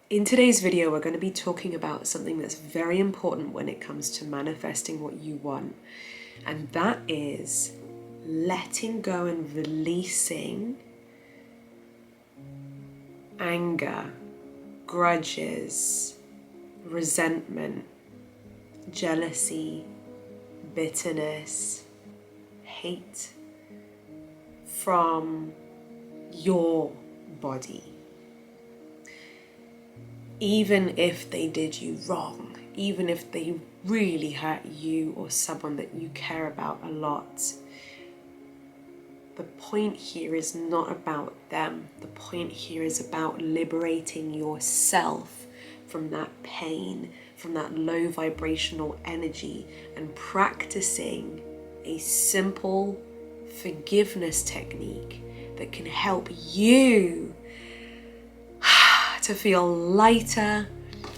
In today's video, we're going to be talking about something that's very important when it comes to manifesting what you want. And that is letting go and releasing anger, grudges, resentment, jealousy, bitterness, hate from your body. Even if they did you wrong, even if they really hurt you or someone that you care about a lot, the point here is not about them. The point here is about liberating yourself from that pain, from that low vibrational energy, and practicing a simple forgiveness technique that can help you to feel lighter,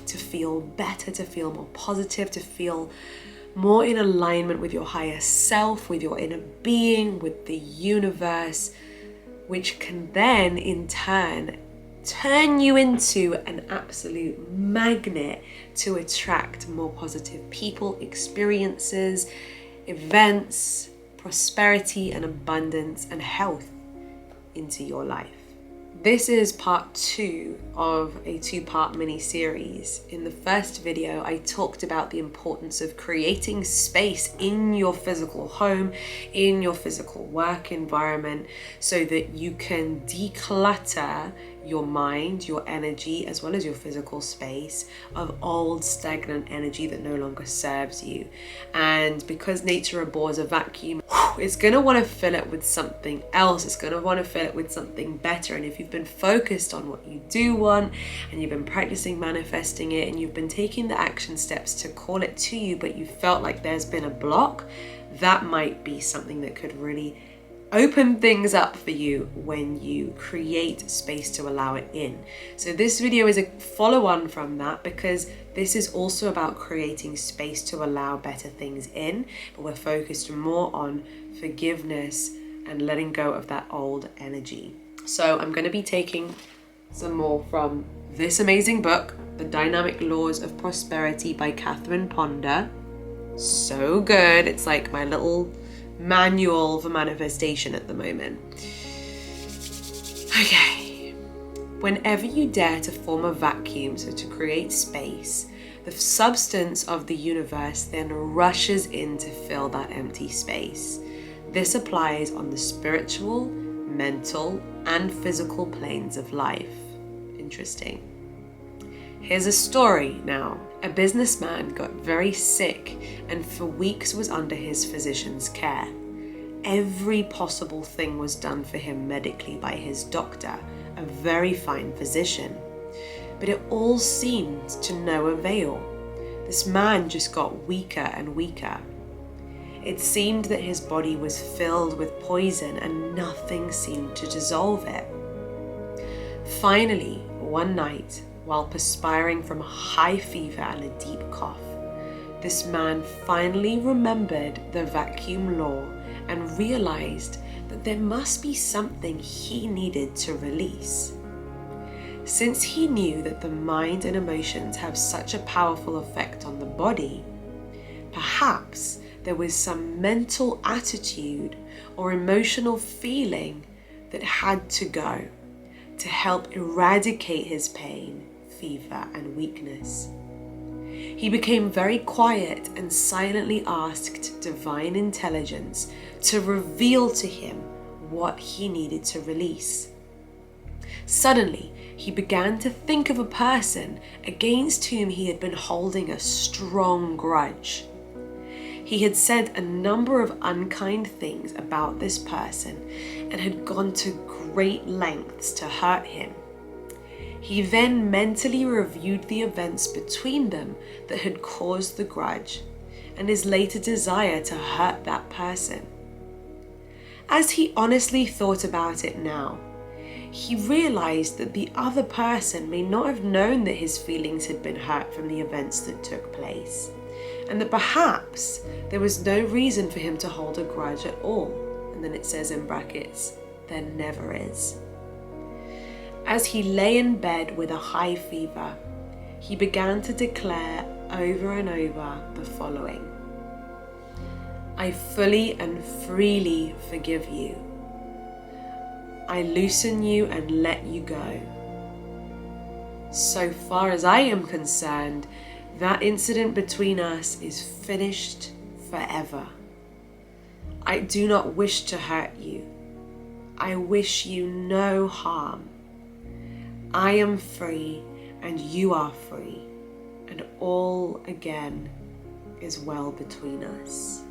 to feel better, to feel more positive, to feel more in alignment with your higher self, with your inner being, with the universe, which can then in turn turn you into an absolute magnet to attract more positive people, experiences, events, prosperity and abundance and health into your life. This is part 2 of a 2-part mini-series. In the first video, I talked about the importance of creating space in your physical home, in your physical work environment, so that you can declutter your mind, your energy, as well as your physical space of old stagnant energy that no longer serves you. And because nature abhors a vacuum, it's going to want to fill it with something else. It's going to want to fill it with something better. And if you've been focused on what you do want, and you've been practicing manifesting it, and you've been taking the action steps to call it to you, but you felt like there's been a block, that might be something that could really open things up for you when you create space to allow it in. So this video is a follow-on from that, because this is also about creating space to allow better things in, but we're focused more on forgiveness and letting go of that old energy. So I'm going to be taking some more from this amazing book, The Dynamic Laws of Prosperity by Catherine Ponder. So good. It's like my little manual for manifestation at the moment. Okay. Whenever you dare to form a vacuum, so to create space, the substance of the universe then rushes in to fill that empty space. This applies on the spiritual, mental, and physical planes of life. Interesting. Here's a story now. A businessman got very sick and for weeks was under his physician's care. Every possible thing was done for him medically by his doctor, a very fine physician. But it all seemed to no avail. This man just got weaker and weaker. It seemed that his body was filled with poison and nothing seemed to dissolve it. Finally, one night, while perspiring from a high fever and a deep cough, this man finally remembered the vacuum law and realized that there must be something he needed to release. Since he knew that the mind and emotions have such a powerful effect on the body, perhaps there was some mental attitude or emotional feeling that had to go to help eradicate his pain, fever, and weakness. He became very quiet and silently asked divine intelligence to reveal to him what he needed to release. Suddenly, he began to think of a person against whom he had been holding a strong grudge. He had said a number of unkind things about this person and had gone to great lengths to hurt him. He then mentally reviewed the events between them that had caused the grudge and his later desire to hurt that person. As he honestly thought about it now, he realized that the other person may not have known that his feelings had been hurt from the events that took place, and that perhaps there was no reason for him to hold a grudge at all. And then it says in brackets, there never is. As he lay in bed with a high fever, he began to declare over and over the following: I fully and freely forgive you. I loosen you and let you go. So far as I am concerned, that incident between us is finished forever. I do not wish to hurt you. I wish you no harm. I am free and you are free, and all again is well between us.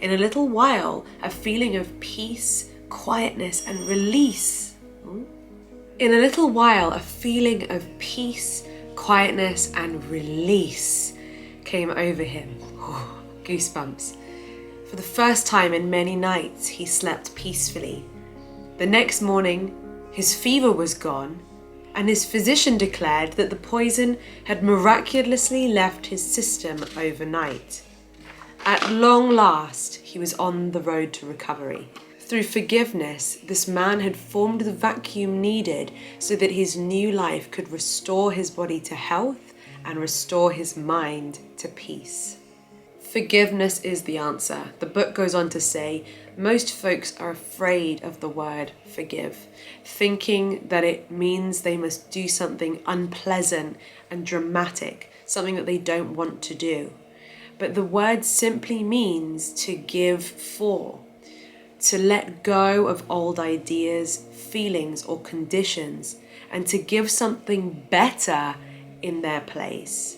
In a little while, a feeling of peace, quietness, and release. In a little while, a feeling of peace, quietness, and release came over him. Goosebumps. For the first time in many nights, he slept peacefully. The next morning, his fever was gone, and his physician declared that the poison had miraculously left his system overnight. At long last, he was on the road to recovery. Through forgiveness, this man had formed the vacuum needed so that his new life could restore his body to health and restore his mind to peace. Forgiveness is the answer. The book goes on to say, most folks are afraid of the word forgive, thinking that it means they must do something unpleasant and dramatic, something that they don't want to do. But the word simply means to give for, to let go of old ideas, feelings, or conditions, and to give something better in their place.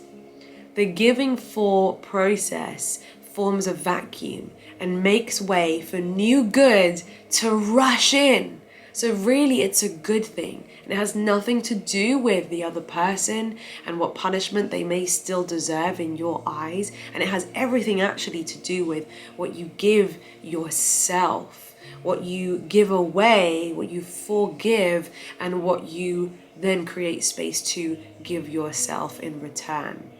The giving for process forms a vacuum and makes way for new good to rush in. So really it's a good thing, and it has nothing to do with the other person and what punishment they may still deserve in your eyes, and it has everything actually to do with what you give yourself, what you give away, what you forgive, and what you then create space to give yourself in return.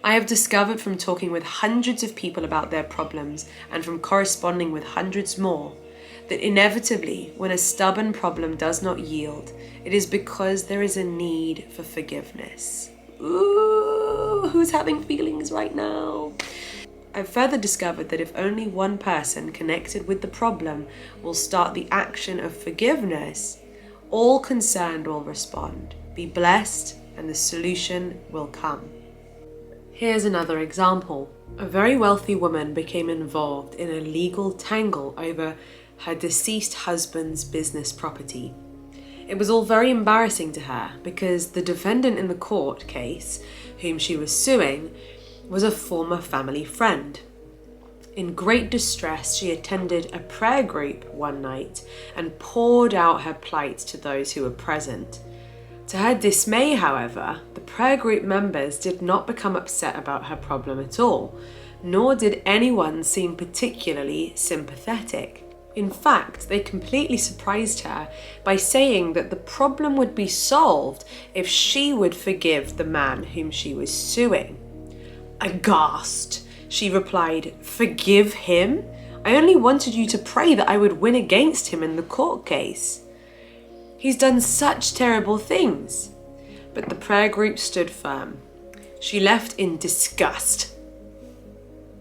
I have discovered from talking with hundreds of people about their problems and from corresponding with hundreds more that inevitably, when a stubborn problem does not yield, it is because there is a need for forgiveness. Ooh, who's having feelings right now? I've further discovered that if only one person connected with the problem will start the action of forgiveness, all concerned will respond, be blessed, and the solution will come. Here's another example. A very wealthy woman became involved in a legal tangle over her deceased husband's business property. It was all very embarrassing to her because the defendant in the court case, whom she was suing, was a former family friend. In great distress, she attended a prayer group one night and poured out her plight to those who were present. To her dismay, however, the prayer group members did not become upset about her problem at all, nor did anyone seem particularly sympathetic. In fact, they completely surprised her by saying that the problem would be solved if she would forgive the man whom she was suing. Aghast, she replied, "Forgive him? I only wanted you to pray that I would win against him in the court case. He's done such terrible things." But the prayer group stood firm. She left in disgust,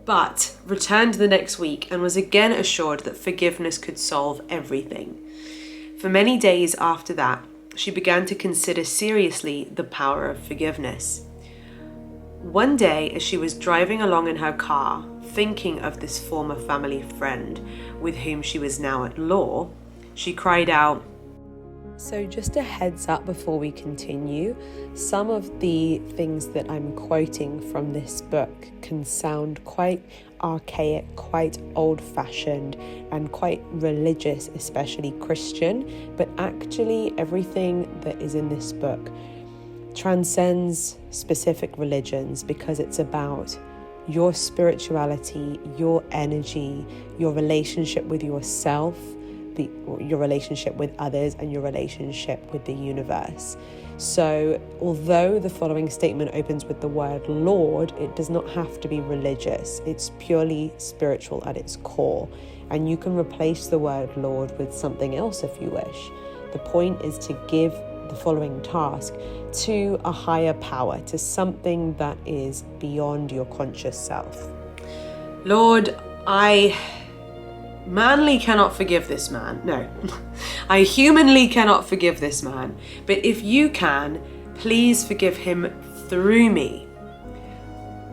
but returned the next week and was again assured that forgiveness could solve everything. For many days after that, she began to consider seriously the power of forgiveness. One day, as she was driving along in her car, thinking of this former family friend with whom she was now at law, she cried out, So just a heads up before we continue, some of the things that I'm quoting from this book can sound quite archaic, quite old-fashioned, and quite religious, especially Christian, but actually everything that is in this book transcends specific religions because it's about your spirituality, your energy, your relationship with yourself, your relationship with others, and your relationship with the universe. So although the following statement opens with the word Lord, it does not have to be religious. It's purely spiritual at its core. And you can replace the word Lord with something else if you wish. The point is to give the following task to a higher power, to something that is beyond your conscious self. Lord, I manly cannot forgive this man. No, I humanly cannot forgive this man. But if you can, please forgive him through me.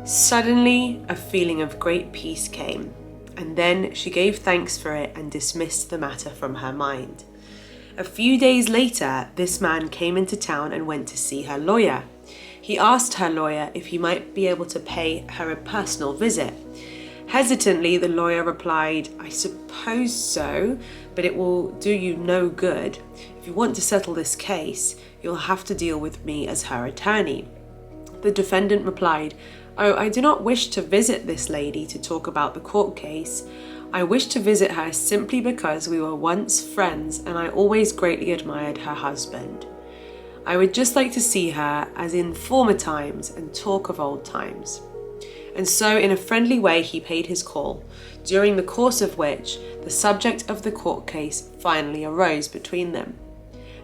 Suddenly, a feeling of great peace came, and then she gave thanks for it and dismissed the matter from her mind. A few days later, this man came into town and went to see her lawyer. He asked her lawyer if he might be able to pay her a personal visit. Hesitantly, the lawyer replied, "I suppose so, but it will do you no good. If you want to settle this case, you'll have to deal with me as her attorney." The defendant replied, "Oh, I do not wish to visit this lady to talk about the court case. I wish to visit her simply because we were once friends and I always greatly admired her husband. I would just like to see her as in former times and talk of old times." And so in a friendly way he paid his call, during the course of which the subject of the court case finally arose between them.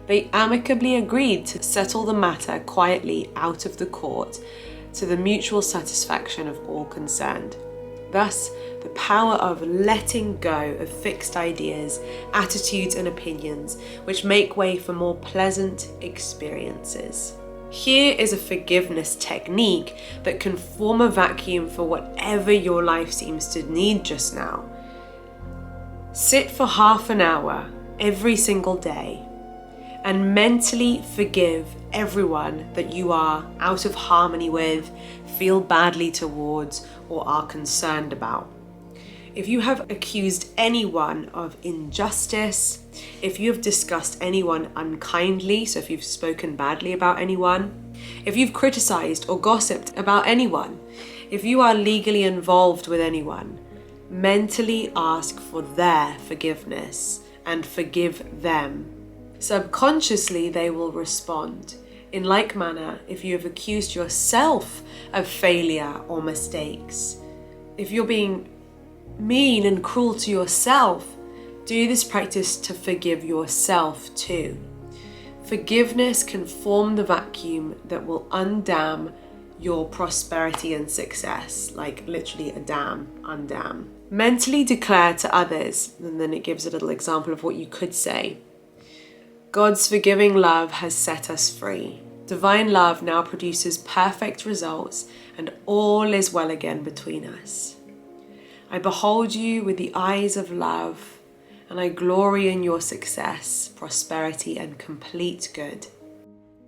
They amicably agreed to settle the matter quietly out of the court, to the mutual satisfaction of all concerned. Thus, the power of letting go of fixed ideas, attitudes and opinions, which make way for more pleasant experiences. Here is a forgiveness technique that can form a vacuum for whatever your life seems to need just now. Sit for half an hour every single day and mentally forgive everyone that you are out of harmony with, feel badly towards, or are concerned about. If you have accused anyone of injustice, if you have discussed anyone unkindly, so if you've spoken badly about anyone, if you've criticized or gossiped about anyone, if you are legally involved with anyone, mentally ask for their forgiveness and forgive them. Subconsciously, they will respond. In like manner, if you have accused yourself of failure or mistakes, if you're being mean and cruel to yourself, do this practice to forgive yourself too. Forgiveness can form the vacuum that will undam your prosperity and success, like literally a dam, undam. Mentally declare to others, and then it gives a little example of what you could say. God's forgiving love has set us free. Divine love now produces perfect results, and all is well again between us. I behold you with the eyes of love, and I glory in your success, prosperity, and complete good.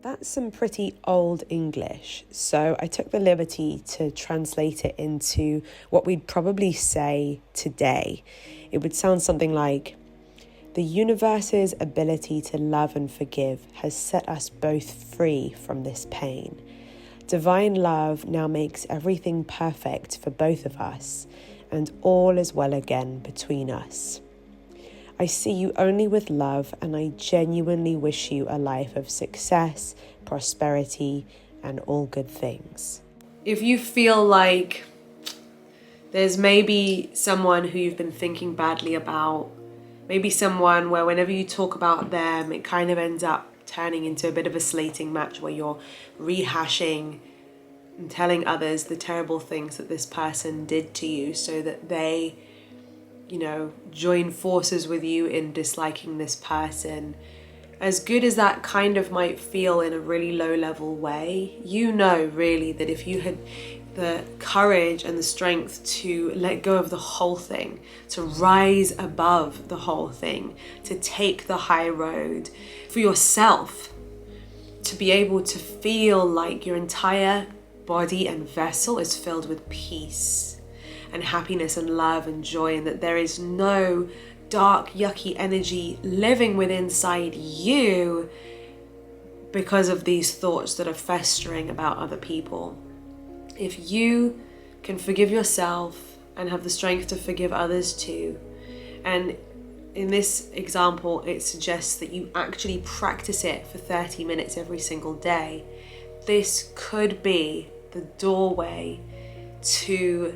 That's some pretty old English, so I took the liberty to translate it into what we'd probably say today. It would sound something like, "The universe's ability to love and forgive has set us both free from this pain. Divine love now makes everything perfect for both of us, and all is well again between us. I see you only with love, and I genuinely wish you a life of success, prosperity, and all good things." If you feel like there's maybe someone who you've been thinking badly about, maybe someone where whenever you talk about them, it kind of ends up turning into a bit of a slating match where you're rehashing and telling others the terrible things that this person did to you so that they, join forces with you in disliking this person. As good as that kind of might feel in a really low level way, really that if you had the courage and the strength to let go of the whole thing, to rise above the whole thing, to take the high road for yourself, to be able to feel like your entire body and vessel is filled with peace and happiness and love and joy, and that there is no dark, yucky energy living within inside you because of these thoughts that are festering about other people. If you can forgive yourself and have the strength to forgive others too, and in this example, it suggests that you actually practice it for 30 minutes every single day, this could be the doorway to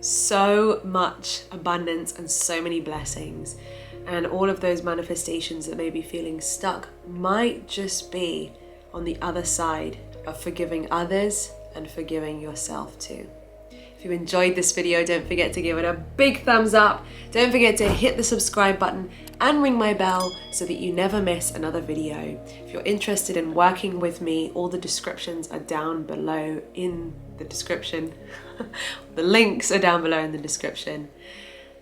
so much abundance and so many blessings. And all of those manifestations that may be feeling stuck might just be on the other side of forgiving others and forgiving yourself too. If you enjoyed this video, don't forget to give it a big thumbs up. Don't forget to hit the subscribe button and ring my bell so that you never miss another video. If you're interested in working with me, all the descriptions are down below in the description. The links are down below in the description.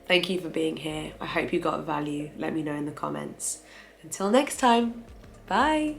Thank you for being here. I hope you got value. Let me know in the comments. Until next time, bye.